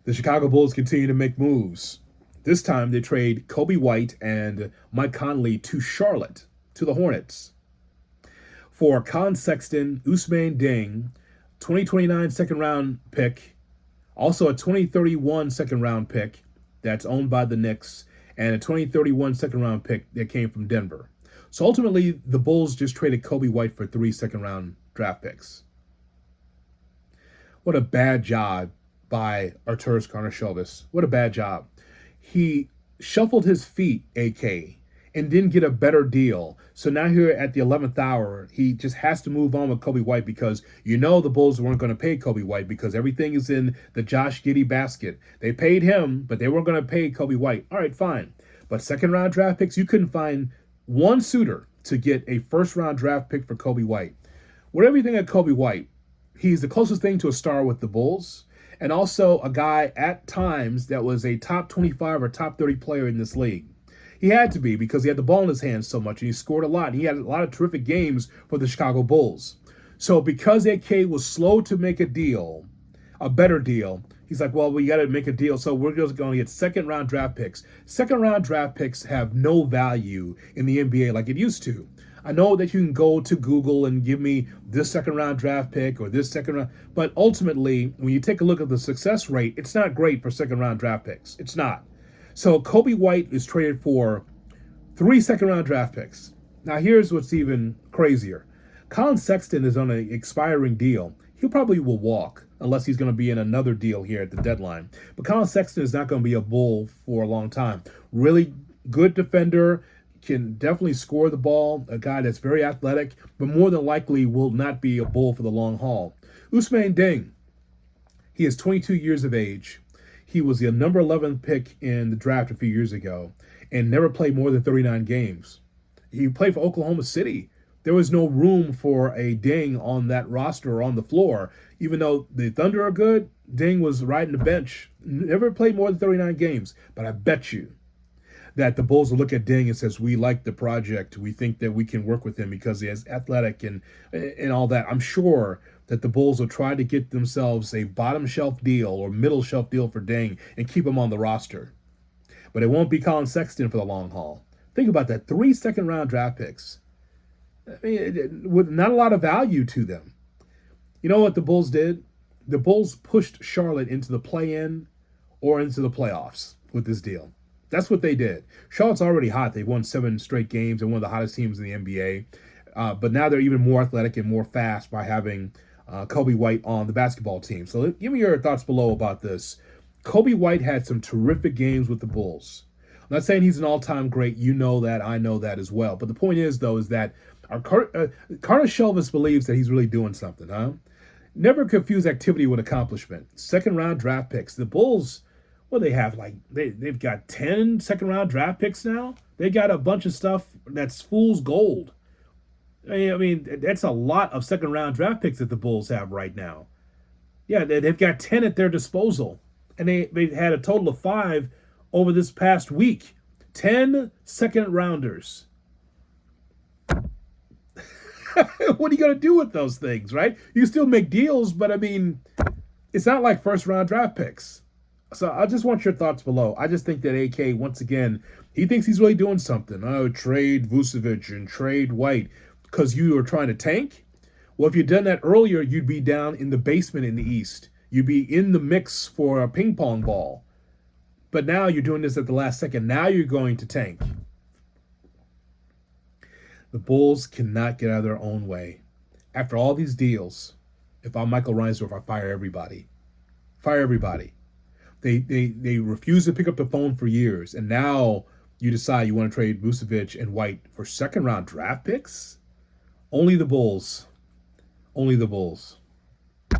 The Chicago Bulls continue to make moves. This time they trade Coby White and Mike Conley to Charlotte, to the Hornets, for Colin Sexton, Ousmane Dieng, 2029 second round pick, also a 2031 second round pick that's owned by the Knicks, and a 2031 second round pick that came from Denver. So ultimately, the Bulls just traded Coby White for 3 second round draft picks. What a bad job by Arturas Karnisovas. What a bad job. He shuffled his feet, AK, and didn't get a better deal. So now here at the 11th hour, he just has to move on with Coby White because you know the Bulls weren't going to pay Coby White because everything is in the Josh Giddey basket. They paid him, but they weren't going to pay Coby White. All right, fine. But second round draft picks, you couldn't find one suitor to get a first round draft pick for Coby White. Whatever you think of Coby White, he's the closest thing to a star with the Bulls, and also a guy at times that was a top 25 or top 30 player in this league. He had to be because he had the ball in his hands so much and he scored a lot. And he had a lot of terrific games for the Chicago Bulls. So because AK was slow to make a deal, a better deal, he's like, well, we got to make a deal. So we're just going to get second round draft picks. Second round draft picks have no value in the NBA like it used to. I know that you can go to Google and give me this second round draft pick or this second round, but ultimately, when you take a look at the success rate, it's not great for second round draft picks. It's not. So Coby White is traded for 3 second round draft picks. Now here's what's even crazier. Colin Sexton is on an expiring deal. He probably will walk unless he's going to be in another deal here at the deadline. But Colin Sexton is not going to be a Bull for a long time. Really good defender, can definitely score the ball, a guy that's very athletic, but more than likely will not be a Bull for the long haul. Ousmane Dieng, he is 22 years of age. He was the number 11 pick in the draft a few years ago and never played more than 39 games. He played for Oklahoma City. There was no room for a Dieng on that roster or on the floor. Even though the Thunder are good, Dieng was riding the bench. Never played more than 39 games. But I bet you that the Bulls will look at Dieng and says, we like the project. We think that we can work with him because he is athletic and all that. I'm sure that the Bulls will try to get themselves a bottom shelf deal or middle shelf deal for Dieng and keep him on the roster. But it won't be Colin Sexton for the long haul. Think about that. 3 second round draft picks. I mean, with not a lot of value to them. You know what the Bulls did? The Bulls pushed Charlotte into the play-in or into the playoffs with this deal. That's what they did. Charlotte's already hot. They've won 7 straight games. They're one of the hottest teams in the NBA. But now they're even more athletic and more fast by having Coby White on the basketball team. So give me your thoughts below about this. Coby White had some terrific games with the Bulls. I'm not saying he's an all-time great. You know that. I know that as well. But the point is, though, is that Karnisovas believes that he's really doing something, huh? Never confuse activity with accomplishment. Second-round draft picks. The Bulls, well, they have they've got 10 second-round draft picks now. They got a bunch of stuff that's fool's gold. I mean, that's a lot of second-round draft picks that the Bulls have right now. Yeah, they've got 10 at their disposal. And they've had a total of 5 over this past week. 10 second-rounders. What are you going to do with those things, right? You can still make deals, but, I mean, it's not like first-round draft picks. So I just want your thoughts below. I just think that AK, once again, he thinks he's really doing something. Oh, trade Vucevic and trade White because you are trying to tank? Well, if you'd done that earlier, you'd be down in the basement in the East. You'd be in the mix for a ping pong ball. But now you're doing this at the last second. Now you're going to tank. The Bulls cannot get out of their own way. After all these deals, if I'm Michael Reinsdorf, I fire everybody. Fire everybody. They refuse to pick up the phone for years, and now you decide you want to trade Vucevic and White for second-round draft picks? Only the Bulls. Only the Bulls.